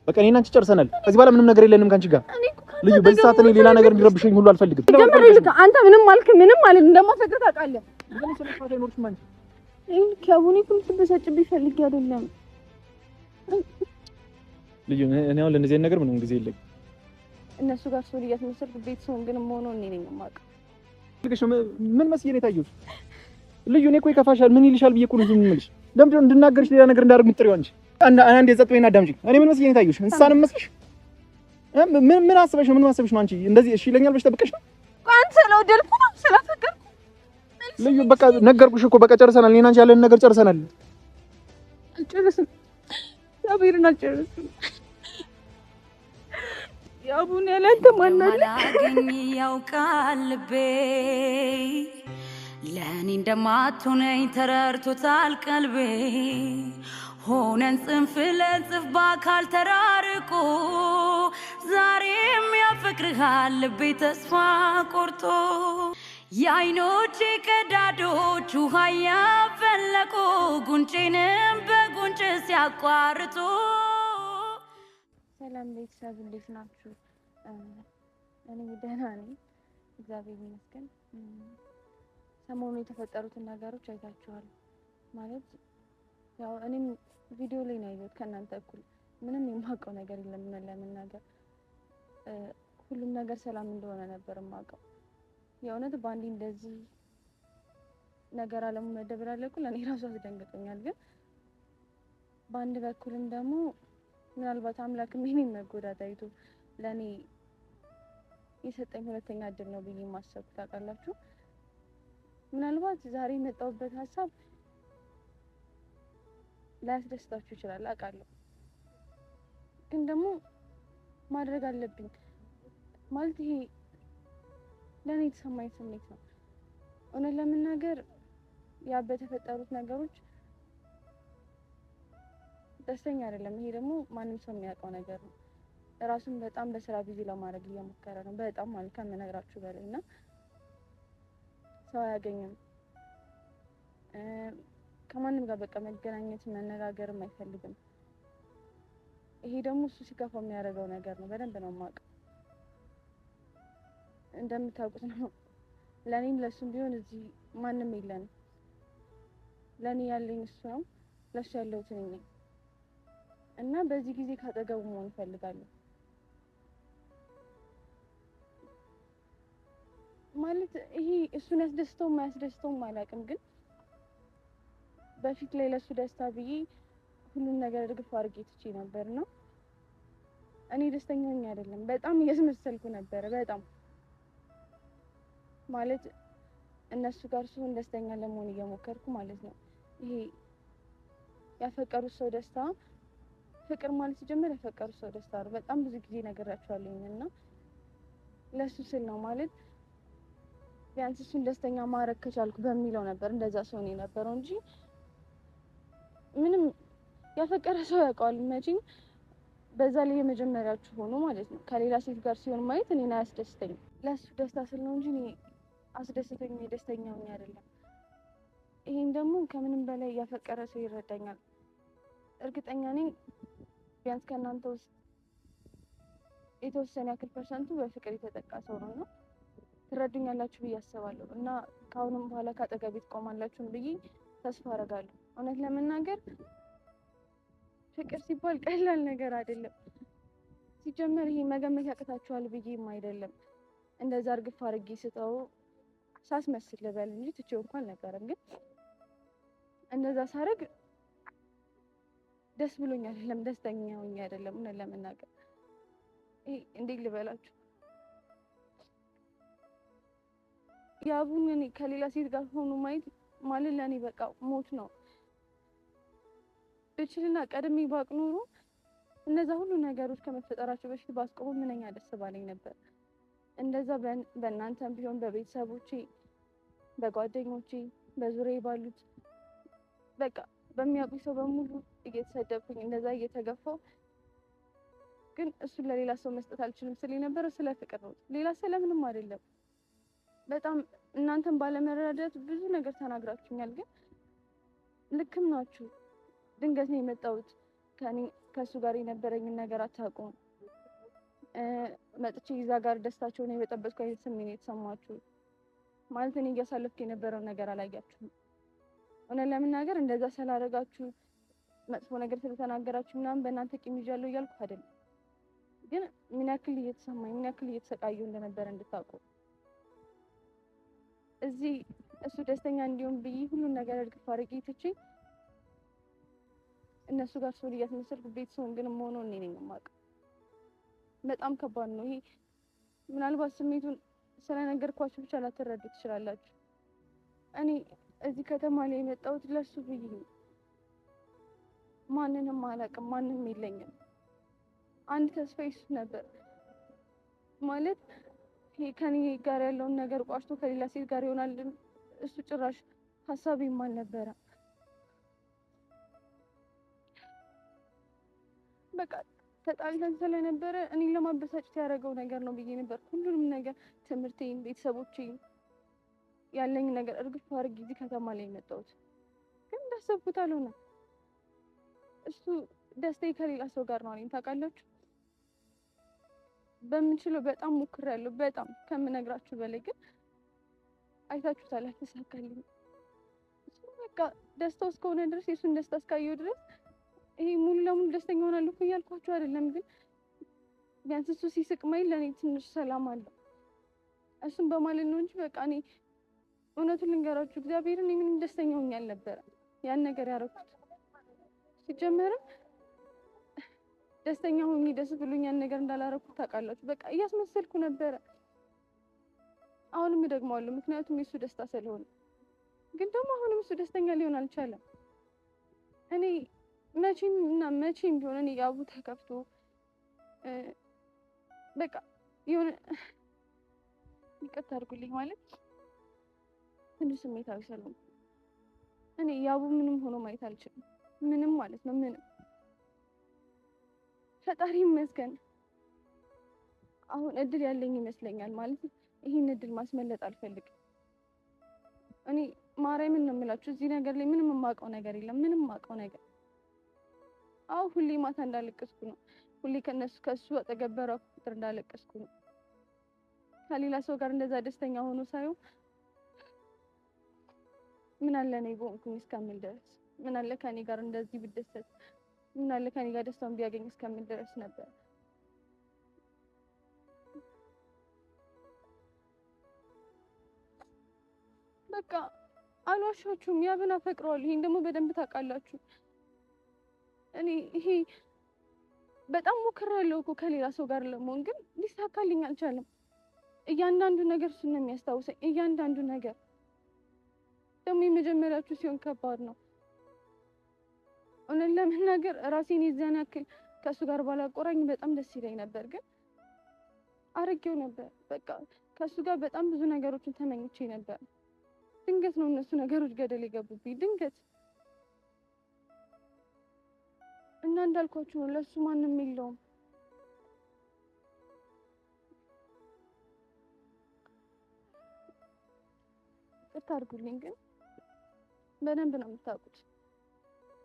በቃ እኔና አንቺ ጨርሰናል። ከዚህ በኋላ ምንም ነገር የለንም ካንቺ ጋር ልዩ። በዚህ ሰዓት እኔ ሌላ ነገር እንዲረብሽኝ ሁሉ አልፈልግም። አንተ ምንም አልክ ምንም ማለት እንደማፈቅር ታውቃለህ። ከቡኒ ትበሳጭብኝ ፈልጌ አይደለም ልዩ። እኔ አሁን ለእነዚህ ነገር ምንም ጊዜ የለኝም። እነሱ ጋር ሶሪ እያስመሰልኩ ቤት ሰውን ግን መሆኑ እኔ ነኝ የማውቀው። ምን መስዬ ነው የታየሁት? ልዩ እኔ እኮ ይከፋሻል ምን ይልሻል ብዬ እኮ ነው ዝም የምልሽ። ለምንድን ነው እንድናገርሽ ሌላ ነገር እንዳደርግ የምትጥሪው አንቺ? አንዴ ጸጥ በይና አዳምጪኝ። እኔ ምን መስዬ ነው የታየሁሽ? እንስሳንም መስልሽ? ምን አስበሽ ነው? ምን ማሰብሽ ነው አንቺ? እንደዚህ እሺ ይለኛል ብለሽ ጠብቀሽ ነው? አንተ ስለወደድኩ ነው ስለፈቀድኩ ልዩ። በቃ ነገርኩሽ እኮ በቃ ጨርሰናል። እኔና አንቺ ያለን ነገር ጨርሰናል። አልጨረስም። ሳቢርን አልጨረስም። ያቡን ያለንተ ማናለ ማላገኝ ያውቃል ልቤ ለኔ እንደማትሆነኝ ተረድቶታል ቀልቤ ሆነን ጽንፍ ለጽንፍ በአካል ተራርቆ ዛሬም ያፈቅርሃል ልቤ ተስፋ ቆርጦ የአይኖቼ ቀዳዶች ውሃ ያፈለቁ ጉንጬንም በጉንጭ ሲያቋርጡ። ሰላም ቤተሰብ እንዴት ናችሁ? እኔ ደህና ነኝ እግዚአብሔር ይመስገን። ሰሞኑን የተፈጠሩትን ነገሮች አይታችኋል ማለት ያው እኔም ቪዲዮ ላይ ነው ያየሁት ከእናንተ እኩል ምንም የማውቀው ነገር የለም። ለመናገር ሁሉም ነገር ሰላም እንደሆነ ነበር የማውቀው። የእውነት ባንዲ እንደዚህ ነገር አለሙ መደበላለቁ ለኔ ራሱ አስደንግጦኛል። ግን በአንድ በኩልም ደግሞ ምናልባት አምላክ ምንም መጎዳት አይቶ ለኔ የሰጠኝ ሁለተኛ እድል ነው ብዬ ማሰብ ታውቃላችሁ። ምናልባት ዛሬ የመጣሁበት ሀሳብ ላያስደስታችሁ ይችላል አውቃለሁ። ግን ደግሞ ማድረግ አለብኝ ማለት ይሄ ለኔ የተሰማኝ ስሜት ነው። እውነት ለመናገር ያ በተፈጠሩት ነገሮች ደስተኛ አይደለም። ይሄ ደግሞ ማንም ሰው የሚያውቀው ነገር ነው። ራሱን በጣም በስራ ቢዚ ለማድረግ እየሞከረ ነው በጣም ማለት ከምነግራችሁ በላይ እና ሰው አያገኝም። ከማንም ጋር በቃ መገናኘት መነጋገርም አይፈልግም። ይሄ ደግሞ እሱ ሲከፋው የሚያደርገው ነገር ነው። በደንብ ነው የማውቀው። እንደምታውቁት ነው ለኔም ለሱም ቢሆን እዚህ ማንም የለንም። ለኔ ያለኝ እሱ ነው፣ ለሱ ያለሁት እኔ ነኝ እና በዚህ ጊዜ ካጠገቡ መሆን እፈልጋለሁ። ማለት ይሄ እሱን ያስደስተው የማያስደስተው አላውቅም። ግን በፊት ላይ ለሱ ደስታ ብዬ ሁሉን ነገር እርግፍ አድርጌ ትቼ ነበር ነው እኔ ደስተኛ ነኝ አይደለም። በጣም እያስመሰልኩ ነበር በጣም ማለት እነሱ ጋር ሲሆን ደስተኛ ለመሆን እየሞከርኩ ማለት ነው። ይሄ ያፈቀሩት ሰው ደስታ ፍቅር ማለት ሲጀምር ያፈቀሩት ሰው ደስታ ነው። በጣም ብዙ ጊዜ ነገራቸዋለሁ እና ለሱ ስል ነው ማለት ቢያንስ እሱን ደስተኛ ማድረግ ከቻልኩ በሚለው ነበር እንደዛ ሰው ነው የነበረው እንጂ ምንም ያፈቀረ ሰው ያውቀዋል መቼም። በዛ ላይ የመጀመሪያችሁ ሆኖ ማለት ነው ከሌላ ሴት ጋር ሲሆን ማየት እኔን አያስደስተኝም። ለሱ ደስታ ስል ነው እንጂ እኔ አስደስተኝ ደስተኛ ሆኜ አይደለም። ይሄን ደግሞ ከምንም በላይ ያፈቀረ ሰው ይረዳኛል። እርግጠኛ ነኝ ቢያንስ ከእናንተ ውስጥ የተወሰነ ያክል ፐርሰንቱ በፍቅር የተጠቃ ሰው ነው እና ትረዱኛላችሁ ብዬ አስባለሁ እና ከአሁንም በኋላ ካጠገቤ ትቆማላችሁን ብዬ ተስፋ አደርጋለሁ። እውነት ለመናገር ፍቅር ሲባል ቀላል ነገር አይደለም። ሲጀመር ይሄ መገመት ያቅታችኋል ብዬም አይደለም። እንደዛ እርግፍ አድርጌ ስጠው ሳስመስል ልበል እንጂ ትቼው እንኳን አልነበረም። ግን እንደዛ ሳረግ ደስ ብሎኝ አይደለም ደስተኛ ሆኜ አይደለም። እውነት ለመናገር ይሄ እንዴት ልበላችሁ ያቡን እኔ ከሌላ ሴት ጋር ሆኖ ማየት ማለት ለኔ በቃ ሞት ነው። ብችልና ቀድሜ ባቅ ኖሮ እነዛ ሁሉ ነገሮች ከመፈጠራቸው በፊት ባስቆሙ ምንኛ ደስ ባለኝ ነበር። እንደዛ በእናንተም ቢሆን በቤተሰቦቼ፣ በጓደኞቼ፣ በዙሪያዬ ባሉት በቃ በሚያውቁኝ ሰው በሙሉ እየተሰደብኩኝ እንደዛ እየተገፋው ግን እሱን ለሌላ ሰው መስጠት አልችልም ስል የነበረው ስለ ፍቅር ነው። ሌላ ስለምንም አይደለም። በጣም እናንተም ባለመረዳት ብዙ ነገር ተናግራችሁኛል። ግን ልክም ናችሁ። ድንገት ነው የመጣሁት። ከኔ ከሱ ጋር የነበረኝን ነገር አታውቁም። መጥቼ እዛ ጋር ደስታቸውን የበጠበጥኩ አይነት ስሜት የተሰማችሁ ማለት እኔ እያሳለፍኩ የነበረውን ነገር አላያችሁም። እውነት ለመናገር እንደዛ ስላደረጋችሁ መጥፎ ነገር ስለተናገራችሁ ምናምን በእናንተ ቂም ይዣለሁ እያልኩ አይደለም፣ ግን ምን ያክል እየተሰማኝ ምን ያክል እየተሰቃየሁ እንደነበረ እንድታውቁ። እዚህ እሱ ደስተኛ እንዲሆን ብዬ ሁሉን ነገር እርግፍ አድርጌ ትቼ እነሱ ጋር ሰው እያስመሰልኩ ቤት ሰውን ግን መሆኑ እኔ ነኝ የማውቀው። በጣም ከባድ ነው ይሄ። ምናልባት ስሜቱን ስለነገርኳችሁ ብቻ ላትረዱ ትችላላችሁ። እኔ እዚህ ከተማ ላይ የመጣሁት ለሱ ብዬ ነው። ማንንም አላውቅም፣ ማንም የለኝም። አንድ ተስፋ እሱ ነበር ማለት ይሄ ከኔ ጋር ያለውን ነገር ቋሽቶ ከሌላ ሴት ጋር ይሆናል እሱ ጭራሽ ሀሳቤም አልነበረ። በቃ ተጣልተን ስለነበረ እኔን ለማበሳጨት ያደረገው ነገር ነው ብዬ ነበር ሁሉንም ነገር ትምህርቴን፣ ቤተሰቦቼን፣ ያለኝ ነገር እርግፍ አድርጌ እዚህ ከተማ ላይ የመጣሁት። ግን እንዳሰብኩት አልሆነም። እሱ ደስታዬ ከሌላ ሰው ጋር ነው አለኝ። ታውቃላችሁ በምንችለው በጣም ሞክሬያለሁ፣ በጣም ከምነግራችሁ በላይ ግን አይታችሁታል፣ አልተሳካልኝም። እሱ በቃ ደስታው እስከሆነ ድረስ የእሱን ደስታ እስካየሁ ድረስ ይሄ ሙሉ ለሙሉ ደስተኛ ሆናለሁ እኮ እያልኳችሁ አይደለም፣ ግን ቢያንስ እሱ ሲስቅ ማየት ለእኔ ትንሽ ሰላም አለው። እሱም በማለት ነው እንጂ በቃ እኔ እውነቱን ልንገራችሁ እግዚአብሔርን እኔ ምንም ደስተኛ ሆኜ አልነበረም ያን ነገር ያደረኩት። ሲጀመርም ደስተኛ ሆኜ ደስ ብሎኝ ያን ነገር እንዳላረኩት ታውቃላችሁ። በቃ እያስመሰልኩ ነበረ። አሁንም እደግመዋለሁ ምክንያቱም የሱ ደስታ ስለሆነ። ግን ደግሞ አሁንም እሱ ደስተኛ ሊሆን አልቻለም። እኔ መቼም ቢሆን እኔ ያቡ ተከፍቶ በቃ የሆነ ይቅርታ አድርጉልኝ ማለት ትንሽ ስሜታዊ ስለሆንኩ እኔ ያቡ ምንም ሆኖ ማየት አልችልም። ምንም ማለት ነው ምንም። ፈጣሪ ይመስገን አሁን እድል ያለኝ ይመስለኛል። ማለት ይሄን እድል ማስመለጥ አልፈልግም። እኔ ማርያምን ነው የምላችሁ እዚህ ነገር ላይ ምንም የማውቀው ነገር የለም። ምንም የማውቀው ነገር ሁሌ ማታ እንዳለቀስኩ ነው። ሁሌ ከሱ አጠገብ በራኩ ቁጥር እንዳለቀስኩ ነው። ከሌላ ሰው ጋር እንደዛ ደስተኛ ሆኖ ሳይሆን ምን አለ እኔ በሆንኩኝ እስከምል ድረስ፣ ምን አለ ከኔ ጋር እንደዚህ ብደሰት፣ ምን አለ ከኔ ጋር ደስታውን ቢያገኝ እስከምል ድረስ ነበር። በቃ አልዋሻችሁም፣ ያብን አፈቅረዋለሁ። ይሄን ደግሞ በደንብ ታውቃላችሁ። እኔ ይሄ በጣም ሞክሬያለሁ እኮ ከሌላ ሰው ጋር ለመሆን፣ ግን ሊሳካልኝ አልቻለም። እያንዳንዱ ነገር እሱን ነው የሚያስታውሰኝ። እያንዳንዱ ነገር ደግሞ የመጀመሪያችሁ ሲሆን ከባድ ነው። እውነት ለመናገር ራሴን የዚያን ያክል ከእሱ ጋር ባላቆራኝ በጣም ደስ ይለኝ ነበር፣ ግን አርጌው ነበር። በቃ ከእሱ ጋር በጣም ብዙ ነገሮችን ተመኝቼ ነበር። ድንገት ነው እነሱ ነገሮች ገደል የገቡብኝ፣ ድንገት እና እንዳልኳችሁ ነው ለሱ ማንም የለውም። ይቅርታ አድርጉልኝ፣ ግን በደንብ ነው የምታውቁት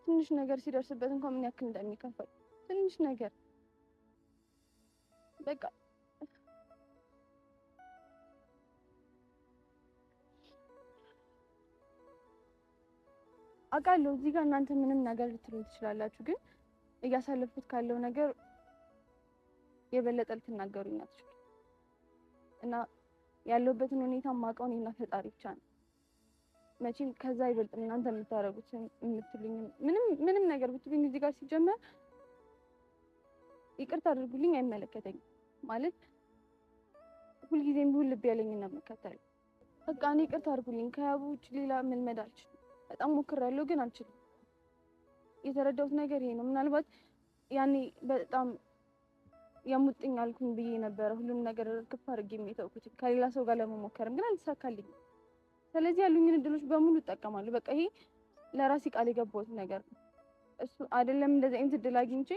ትንሽ ነገር ሲደርስበት እንኳን ምን ያክል እንደሚከፋኝ። ትንሽ ነገር በቃ አውቃለሁ እዚህ ጋር እናንተ ምንም ነገር ልትሉኝ ትችላላችሁ፣ ግን እያሳለፍኩት ካለው ነገር የበለጠ ልትናገሩኝ አትችሉም። እና ያለሁበትን ሁኔታ የማውቀው እኔና ፈጣሪ ብቻ ነው። መቼም ከዛ ይበልጥ እናንተ የምታደርጉት የምትሉኝ ምንም ነገር ብትሉኝ እዚህ ጋር ሲጀመር ይቅርታ አድርጉልኝ አይመለከተኝም። ማለት ሁልጊዜም ቢሆን ልብ ያለኝና የምከተለው በቃ እኔ ይቅርታ አድርጉልኝ። ከያቡ ውጭ ሌላ መልመድ አልችልም። በጣም ሞክሬያለሁ ግን አልችልም። የተረዳሁት ነገር ይሄ ነው። ምናልባት ያኔ በጣም የሙጥኝ አልኩኝ ብዬ ነበረ ሁሉም ነገር ክፍ አድርጌ የተውኩት ከሌላ ሰው ጋር ለመሞከርም፣ ግን አልተሳካልኝም። ስለዚህ ያሉኝን እድሎች በሙሉ እጠቀማለሁ። በቃ ይሄ ለራሴ ቃል የገባሁት ነገር ነው። እሱ አይደለም እንደዚህ አይነት እድል አግኝቼ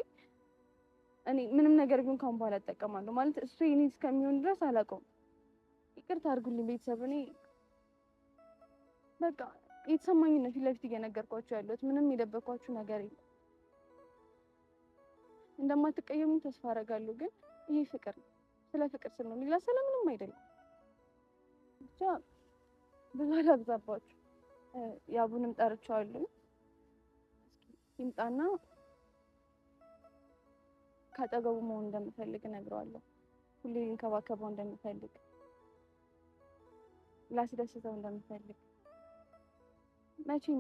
እኔ ምንም ነገር ቢሆን ካሁን በኋላ እጠቀማለሁ። ማለት እሱ የኔ እስከሚሆን ድረስ አላውቀውም። ይቅርታ አድርጉልኝ ቤተሰብ። እኔ በቃ የተሰማኝ ነው ፊት ለፊት እየነገርኳችሁ ያለሁት። ምንም የደበኳችሁ ነገር የለም። እንደማትቀየሙኝ ተስፋ አደርጋለሁ። ግን ይሄ ፍቅር ስለ ፍቅር ስል ነው፣ ሌላ ስለምንም አይደለም። ብቻ ብዙ አላብዛባችሁ። ያቡንም ጠርቼዋለሁ። ይምጣና ካጠገቡ መሆን እንደምፈልግ እነግረዋለሁ። ሁሌ ልንከባከበው እንደምፈልግ፣ ላስደስተው እንደምፈልግ፣ መቼም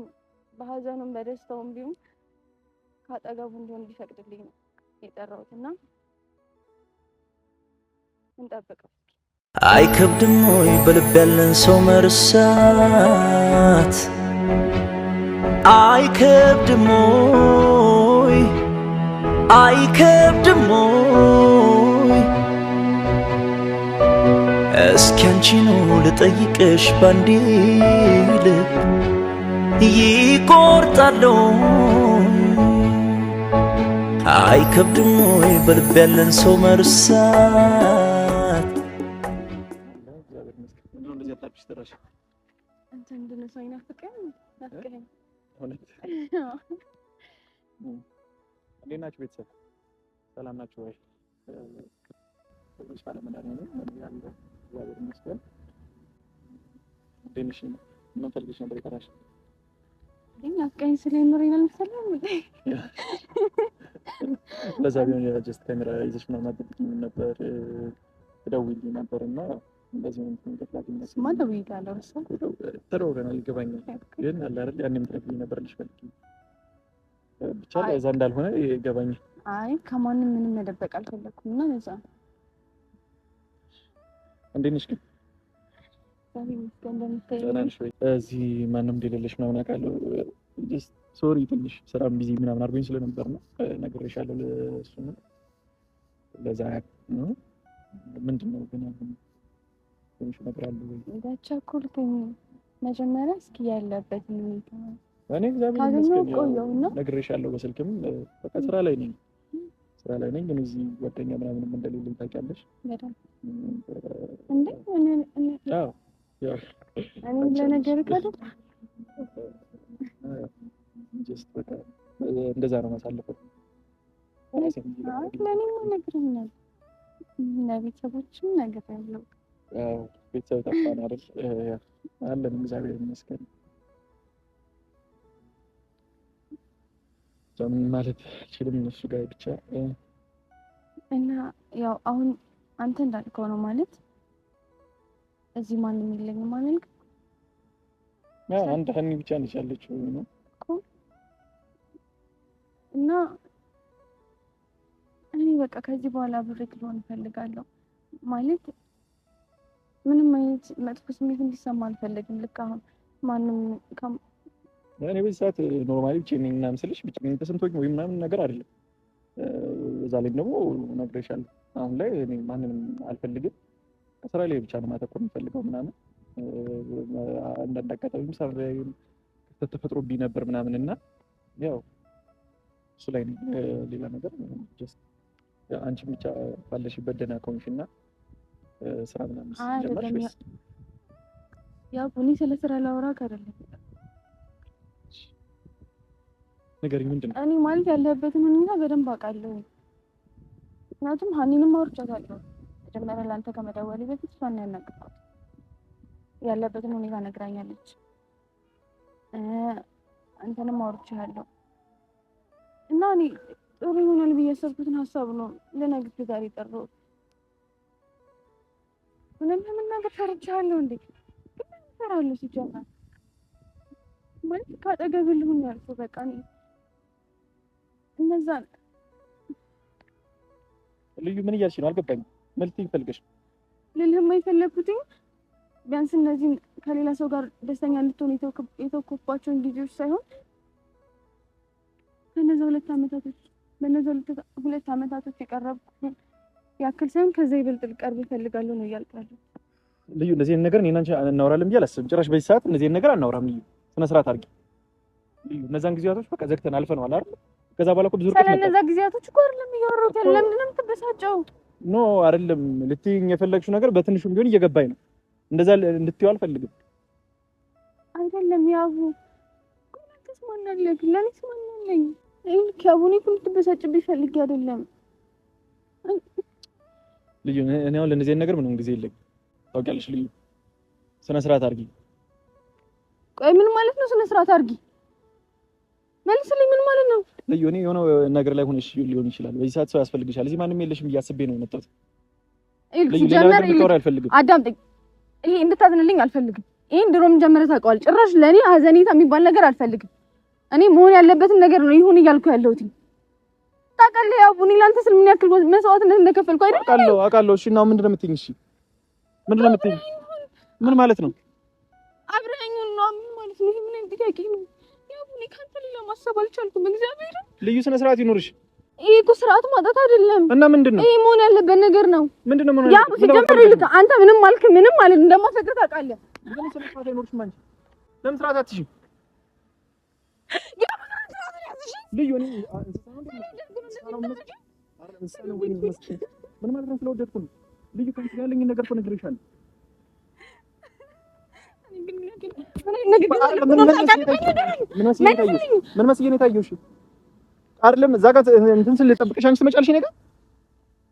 በሀዘኑም በደስታውም ቢሆን ካጠገቡ እንዲሆን ቢፈቅድልኝ ነው የጠራሁት እና እንጠብቀው። አይከብድም ወይ በልብ ያለን ሰው መርሳት? አይከብድም ወይ አይከብድም ወይ? እስኪ አንቺኑ ልጠይቅሽ ባንዴ ልብ ይቆርጣል አይከብድም ወይ በልብ ያለን ሰው መርሳት? እንዴት ናችሁ ቤተሰብ? ሰላም ናችሁ ወይ? ተስፋ ለመዳን ነው ያለው። እግዚአብሔር ይመስገን። እንዴት ነሽ? ምን ፈልገሽ ነበር የጠራሽ? ናፍቀኝ ስለምር ይላል ሰላም ለዛ ቢሆን ጀስት ካሜራ ይዘሽ ምናምን ነበር ደውዬልኝ ነበርና እንደዚህ ነው የምትጠላኝ ማን ደውዬልኝ እሱ ተደውለናል። ይገባኛል ግን አለ አይደል ያኔም ትረብኝ ነበር ልሽ ፈልጊ ብቻ ለዛ እንዳልሆነ ይገባኛል። አይ ከማንም ምንም መደበቅ አልፈለኩም እና ለዛ እንዴት ነሽ ግን? እዚህ ማንም እንደሌለሽ ምናምን አውቃለሁ። ሶሪ ትንሽ ስራም ቢዚ ምናምን አድርጎኝ ስለነበር ነው ነግሬሻለሁ። ለእሱ ነው ለዛ ነው። ምንድነው ግን አሁን ትንሽ ነገር አለ ወይ? እንዳቻኩልከኝ መጀመሪያ እስኪ ያለበት ሁኔታ እኔ እግዚአብሔር ይመስገን ነግሬሻለሁ። በስልክም በቃ ስራ ላይ ነኝ ግን እዚህ ጓደኛ ምናምንም እንደሌለኝ ታውቂያለሽ በጣም እንዴ አዎ ያው እኔ ለነገር ካደ ጀስት በቃ እንደዛ ነው ማሳለፈው። ለኔም ነግረኛል ለቤተሰቦችም ነግሬያለሁ። ያው ቤተሰብ ጠፋን አይደል? አለን እግዚአብሔር ይመስገን። ምን ማለት አልችልም እነሱ ጋር ብቻ እና ያው አሁን አንተ እንዳልከው ነው ማለት እዚህ ማንም የለኝም ማለት ነው። አንድ ሀኒ ብቻ ነች ያለችው ነው እና እኔ በቃ ከዚህ በኋላ ብሬክ ልሆን እፈልጋለሁ ማለት ምንም አይነት መጥፎ ስሜት እንዲሰማ አልፈልግም። ልክ አሁን ማንም እኔ በዚህ ሰዓት ኖርማሊ ብቻዬን ምናምን ስልሽ ብቻዬን ተሰምቶኝ ወይ ምናምን ነገር አይደለም። እዛ ላይ ደግሞ ነግሬሻለሁ። አሁን ላይ እኔ ማንንም አልፈልግም። ስራ ላይ ብቻ ነው ማተኮር የምፈልገው ምናምን አንዳንድ አጋጣሚም ስራ ላይ ተፈጥሮብኝ ነበር ምናምን እና ያው እሱ ላይ ነው ሌላ ነገር ጀስት አንቺ ብቻ ባለሽበት ደህና ከሆንሽና ስራ ምናምን ጀመርሽ ያው እኔ ስለ ስራ ላወራክ አይደለም ነገር ምንድነው እኔ ማለት ያለበትን ሁኔታ በደንብ አውቃለሁ። ምክንያቱም ሀኒንም አውርቻታለሁ መጀመሪያ ለአንተ ከመደወሌ በፊት እሷን ነው ያናገርኩት። ያለበትን ሁኔታ ነግራኛለች። አንተንም አውርቻለሁ እና እኔ ጥሩ ይሆናል ብዬ ያሰብኩትን ሀሳብ ነው ለነገር ዛሬ ጠራሁት። ምንም ነገር ፈርቻለሁ እንዴ? ግን ፈራለሁ ሲጀመር ማለት ካጠገብህ ልሁን ያልኩህ በቃ እኔ እነዛ ልዩ ምን እያልሽ ነው? አልገባኝም። መልስ ይፈልገሽ ልልህም አይፈለኩትኝ ቢያንስ እነዚህ ከሌላ ሰው ጋር ደስተኛ እንድትሆን የተወኩባቸውን ጊዜዎች ሳይሆን በእነዛ ሁለት ዓመታቶች የቀረብኩት ያክል ሳይሆን ከዛ ይበልጥ ልቀርብ እፈልጋለሁ ነው እያልኩ ያለው። ልዩ እንደዚህ ነገር እኔና አንቺ እናወራለን ብዬ አላስብም። ጭራሽ በዚህ ሰዓት እንደዚህ ነገር አናወራም። ልዩ ስነ ስርዓት አድርጊ። ልዩ እነዛን ጊዜያቶች በቃ ዘግተን አልፈነዋል አይደል? ከዛ በኋላ እኮ ብዙ ርቀት መጣ። ስለነዛ ጊዜያቶች እኮ አይደለም እያወራሁት ያለው። ለምንድን ነው የምትበሳጨው? ኖ አይደለም ልትይኝ የፈለግሽው ነገር በትንሹም ቢሆን እየገባኝ ነው። እንደዛ እንድትይው አልፈልግም። አይደለም ያቡ ቆንጆስ ማን አለክ? ለኔስ ማን አለኝ? ይሄን ከቡኒ ልትበሳጭብኝ ፈልጌ አይደለም ልዩ እኔ አሁን ለእንደዚህ ነገር ምንም ጊዜ የለኝም ታውቂያለሽ ልዩ ስነ ስርዓት አድርጊ ቆይ ምን ማለት ነው ስነ ስርዓት አድርጊ መልስልኝ ምን ማለት ነው ልዩ እኔ የሆነ ነገር ላይ ሆነሽ ሊሆን ይችላል በዚህ ሰዓት ሰው ያስፈልግሻል እዚህ ማንም የለሽም እያስቤ ነው የመጣሁት ልዩ ጀመር አዳምጠኝ ይሄ እንድታዝንልኝ አልፈልግም ይሄን ድሮም ጀመረ ታውቀዋል ጭራሽ ለኔ ሀዘኔታ የሚባል ነገር አልፈልግም እኔ መሆን ያለበትን ነገር ነው ይሁን እያልኩ ያለሁት ታውቃለህ ያው ቡኒ ላንተ ስል ምን ያክል መስዋዕትነት እንደከፈልኩ አይደል አውቃለሁ እሺ እና ምንድን ነው የምትይኝ እሺ ምንድን ነው የምትይኝ ምን ማለት ነው አብረኸኝ ነው ምን ማለት ነው ይሄ ምን ጥያቄ ነው ያው ቡኒ ካንተ ሌላ ማሰብ አልቻልኩም እግዚአብሔር ልዩ ስነ ስርዓት ይኖርሽ ይሄ እኮ ስርዓት ማጣት አይደለም እና ምንድነው ይሄ መሆን ያለበት ነገር ነው ምንድነው ምን ያው ሲጀምር ይልካ አንተ ምንም ማልክ ምንም ማለት እንደማፈቅር ታውቃለህ ለምን ስነ ስርዓት አይኖርሽም አንቺ ለምን ስርዓት አትሽም ልዩ እኔ ምን ማለት ነው ስለወደድኩ ነው ልዩ ከአንቺ ጋር ያለኝን ነገር እኮ ነግሬሻለሁ ምን መስዬ ነው የታየሁሽ አይደለም እዛ ጋር እንትን ስል ልጠብቅሽ አንቺ ትመጫለሽ እኔ ጋር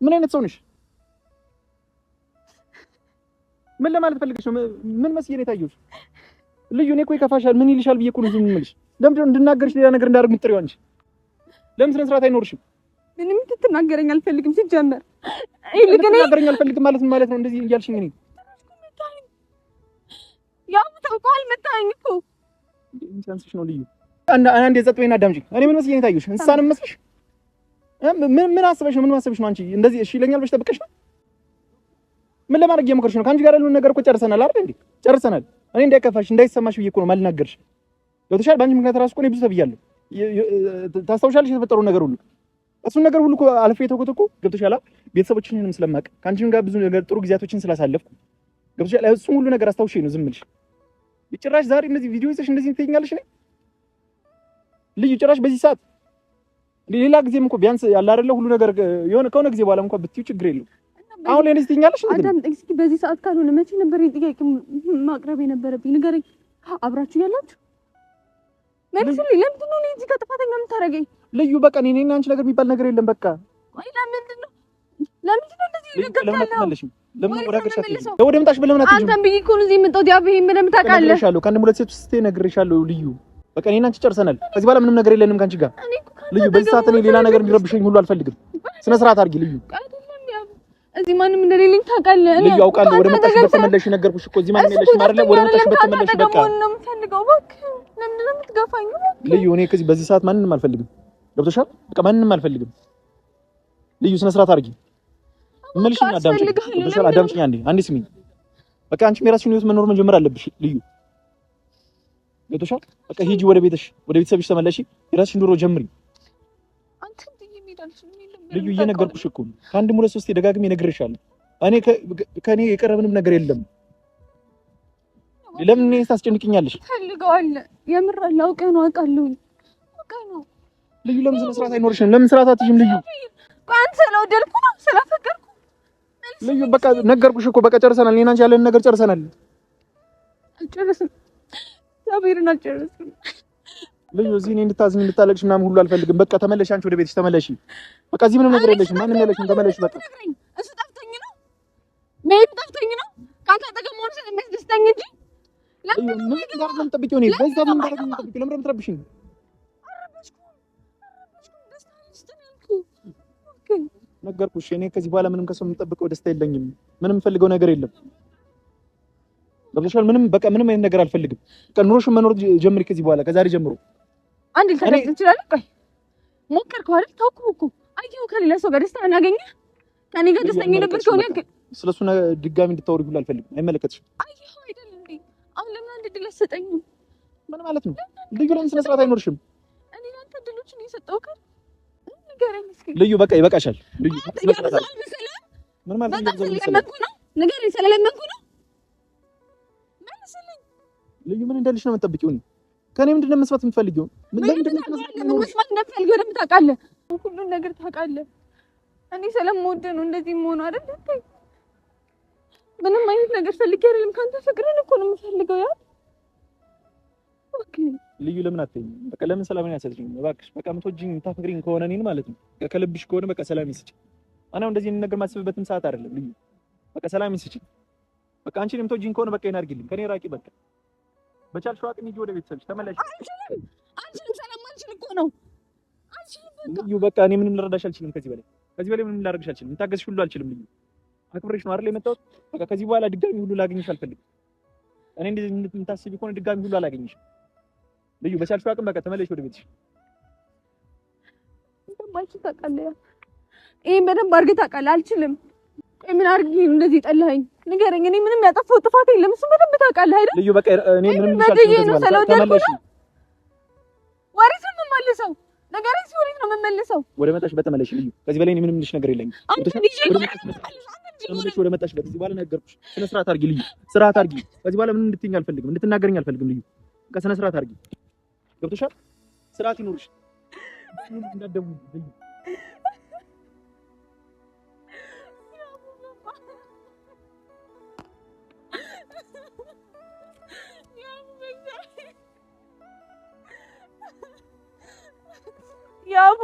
ምን አይነት ሰው ነሽ ምን ለማለት ፈልገሽ ነው ምን መስዬ ነው የታየሁሽ ልዩ እኔ እኮ ይከፋሻል ምን ይልሻል ብዬሽ እኮ ነው ዝም የምልሽ ለምንድን ነው እንድናገርሽ ሌላ ነገር እንዳደርግ የምትጥሪው አንቺ ለምን ስነ ስርዓት አይኖርሽም ምንም ትናገረኝ አልፈልግም ሲጀመር ትናገረኝ አልፈልግም ማለት ምን ማለት ነው እንደዚህ እያልሽኝ እኔ ያው ተውቋል መታኝ እኮ ኢንሳንስሽ ነው ልዩ አንዴ ጸጥ በይና አዳምጪኝ እኔ ምን መስዬ ነው የታየሁሽ እንስሳንም መስልሽ ምን አስበሽ ነው ምን ማሰብሽ ነው አንቺ እንደዚህ እሺ ይለኛል ብለሽ ጠብቀሽ ነው ምን ለማድረግ እየሞከርሽ ነው ከአንቺ ጋር ያለውን ነገር እኮ ጨርሰናል አይደል እንዴ ጨርሰናል እኔ እንዳይከፋሽ እንዳይሰማሽ ብዬሽ እኮ ነው ማልናገርሽ ገብቶሻል በአንቺ ምክንያት ራሱ እኮ እኔ ብዙ ተብያለሁ ታስታውሻለሽ የተፈጠረው ነገር ሁሉ እሱን ነገር ሁሉ እኮ አልፌ የተውኩት እኮ ገብቶሻል ቤተሰቦችሽንም ስለማቅ ከአንቺም ጋር ብዙ ነገር ጥሩ ጊዜያቶችን ስላሳለፍኩ ገብቶሻል እሱን ሁሉ ነገር አስታውሼ ነው ዝም ብልሽ ጭራሽ ዛሬ እነዚህ ቪዲዮ ይዘሽ እንደዚህ ትይኛለሽ እኔ ልዩ ጭራሽ በዚህ ሰዓት ሌላ ጊዜም እኮ ቢያንስ ያለ አይደለ ሁሉ ነገር የሆነ ከሆነ ጊዜ በኋላ እንኳን ብትይው ችግር የለውም አሁን ላይ እንደዚህ ትይኛለሽ እንዴ አዳምጠኝ እስኪ በዚህ ሰዓት ካልሆነ መቼ ነበር ጥያቄ ማቅረብ የነበረብኝ ንገረኝ አብራችሁ ያላችሁ መልስልኝ ለምንድን ነው እዚህ ጋር ጥፋተኛ የምታደርገኝ ልዩ በቃ እኔና አንቺ ነገር የሚባል ነገር የለም በቃ አይ ለምንድን ነው እንደዚህ ልገታለሁ ለምን ወደ ሀገር ሻትልኝ ወደ ምጣሽ በለምን አትይኝ አንተም ብዬሽ እኮ ነው እዚህ የምጣው ዲያብህ ምንም ታውቃለህ ነግሬሻለሁ ከአንድ ሁለት ሴት ውስጥ ነግሬሻለሁ ልዩ በቃ እኔና አንቺ ጨርሰናል ከዚህ በኋላ ምንም ነገር የለንም ካንቺ ጋር ልዩ በዚህ ሰዓት እኔ ሌላ ነገር እንዲረብሽኝ ሁሉ አልፈልግም ስነ ስርዓት አድርጊ ልዩ እዚህ ማንም እንደሌለኝ ታውቃለህ ልዩ አውቃለሁ ወደ ምጣሽ በተመለሽ ነገርኩሽ እኮ እዚህ ማንም የለሽም አይደለ ወደ ምጣሽ በተመለሽ በቃ ነው የምፈልገው እባክህ ለምን ነው የምትገፋኝ ልዩ እኔ ከዚህ በዚህ ሰዓት ማንንም አልፈልግም ገብቶሻል በቃ ማንንም አልፈልግም ልዩ ስነ ስርዓት አድርጊ መልሽኝ አዳምጪኝ ገብቶሻል አዳምጪኝ አንዴ ስሚኝ በቃ አንቺ የራስሽን ህይወት መኖር መጀመር አለብሽ ልዩ ገብቶሻል በቃ ሂጂ ወደ ቤትሽ ወደ ቤተሰብሽ ተመለሺ የራስሽን ኑሮ ጀምሪ አንተ ልዩ እየነገርኩሽ እኮ ከአንድም ሁለት ሶስት ደጋግሜ እነግርሻለሁ እኔ ከኔ የቀረ ምንም ነገር የለም ለምን እኔን ታስጨንቅኛለሽ ፈልገዋለሁ የምር አውቀህ ነው አውቃለሁ ልዩ ለምን ስነ ስርዓት አይኖርሽም ለምን ስርዓት አትይዥም ልዩ አንተ ስለወደድኩ ነው ስለፈቀድኩ ልዩ በቃ ነገርኩሽ እኮ በቃ ጨርሰናል እኔና አንቺ ያለን ነገር ጨርሰናል አልጨረስም እግዚአብሔርን አልጨረስም ልዩ እዚህ እኔ እንድታዝኝ እንድታለቅሽ ምናምን ሁሉ አልፈልግም በቃ ተመለሽ አንቺ ወደ ቤትሽ ተመለሽ በቃ እዚህ ምንም ነገር የለሽም ማንም የለሽም ተመለሽ በቃ እሱ ጠፍቶኝ ነው ምን ጠፍቶኝ ነው ካንተ አጠገብ መሆን ስለሚያስደስተኝ እንጂ ለምን ጋር ነው የምጠብቂው እኔ በዛ ምን ጋር ነው የምጠብቂው ለምን የምትረብሽኝ ነገርኩሽ እኔ ከዚህ በኋላ ምንም ከሰው የምጠብቀው ደስታ የለኝም ምንም ፈልገው ነገር የለም ገብቶሻል ምንም በቃ ምንም አይነት ነገር አልፈልግም በቃ ኑሮሽን መኖር ጀምሪ ከዚህ በኋላ ከዛሬ ጀምሮ አንድ ልታደርግ ትችላለህ ቆይ ሞከርከው አይደል ታውኩ እኮ አየሁ ከሌላ ሰው ጋር ደስታ እናገኘህ ከኔ ጋር ደስተኛ ነበር ከሆነ ስለሱ ድጋሚ እንድታወሪ ሁሉ አልፈልግም አይመለከትሽም አየሁ አይደል እንዴ አሁን ለምን አንድ ድል አትሰጠኝም ምን ማለት ነው ልዩ ለምን ስነ ስርዓት አይኖርሽም እኔ አንተ ድሎችን እየሰጠሁህ ንገረኝ እስኪ ልዩ በቃ ይበቃሻል ልዩ ምን ማለት ነው ስለለመንኩ ነው ንገረኝ ስለለመንኩ ነው መልስልኝ ልዩ ምን እንደልሽ ነው የምትጠብቂው እኔ ከኔ ምንድነው መስማት የምትፈልጊው ምንድነው መስማት እንደምትፈልጊው ለምን ታውቃለህ ሁሉን ነገር ታውቃለህ እኔ ስለምወደው ነው እንደዚህ የምሆነው አይደል ምንም አይነት ነገር ፈልጌ አይደለም ካንተ ፍቅርን እኮ ነው የምፈልገው ያ ኦኬ ልዩ ለምን አትይኝ በቃ ለምን ሰላም ያሰጥኝ እባክሽ በቃ የምትወጂኝ የምታፈቅሪኝ ከሆነ እኔን ማለት ነው ከልብሽ ከሆነ በቃ ሰላም ይስጭ እኔ እንደዚህ ነገር ማስበበትም ሰዓት አይደለም ልዩ በቃ ሰላም ይስጭኝ በቃ አንቺ የምትወጂኝ ከሆነ በቃ ይናርግልኝ ከኔ ራቂ በቃ በቻልሽው አቅም ሂጂ ወደ ቤተሰብሽ ተመለሽ አንቺንም ሰላም አንቺን እኮ ነው ልዩ በቃ እኔ ምንም ልረዳሽ አልችልም ከዚህ በላይ ምንም ላደርግሽ አልችልም ልታገዝሽ ሁሉ አልችልም ልዩ አክብሬሽ ነው አይደል የመጣሁት በቃ ከዚህ በኋላ ድጋሚ ሁሉ ላገኝሽ አልፈልግም እኔ እንደዚህ የምታስቢ ከሆነ ድጋሚ ሁሉ አላገኝሽም ልዩ በቻልሽው አቅም በቃ ተመለሽ ወደ ቤትሽ እንደማልችል ታውቃለህ ይሄን በደንብ አድርገህ ታውቃለህ አልችልም ቆይ ምን አድርጊ እንደዚህ ጠላኸኝ ንገረኝ እኔ ምንም ያጠፋሁት ጥፋት የለም እሱን በደንብ ታውቃለህ አይደል ልዩ በቃ እኔ ምንም ልሻልሽ ተመለሽ ወሬት ነው የምመልሰው ነገሬን ሲወሪት ነው የምመልሰው ወደ መጣሽ በተመለሽ ልዩ ከዚህ በላይ እኔ ምንም ልሽ ነገር የለኝም ተመለሽ ወደ መጣሽ ከዚህ በኋላ ነገርኩሽ ስነ ስርዓት አድርጊ ልዩ ስርዓት አድርጊ ከዚህ በኋላ ምንም እንድትይኝ አልፈልግም እንድትናገረኝ አልፈልግም ልዩ በቃ ስነ ስርዓት አድርጊ ገብቶሻል ስርዓት ይኖርሽ እንዳትደውይ ልዩ ያቡ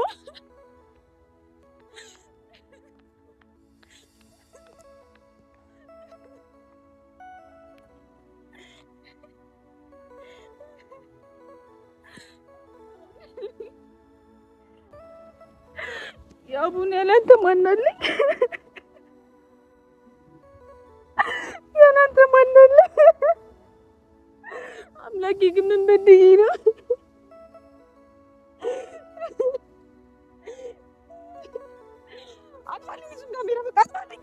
ያቡን ያላንተ ማን አለኝ ያላንተ ማን አለ አምላኬ ግን ምን በድዬ ነው አጥፋልኝ እሱን ካሜራ በቃ አጥፋልኝ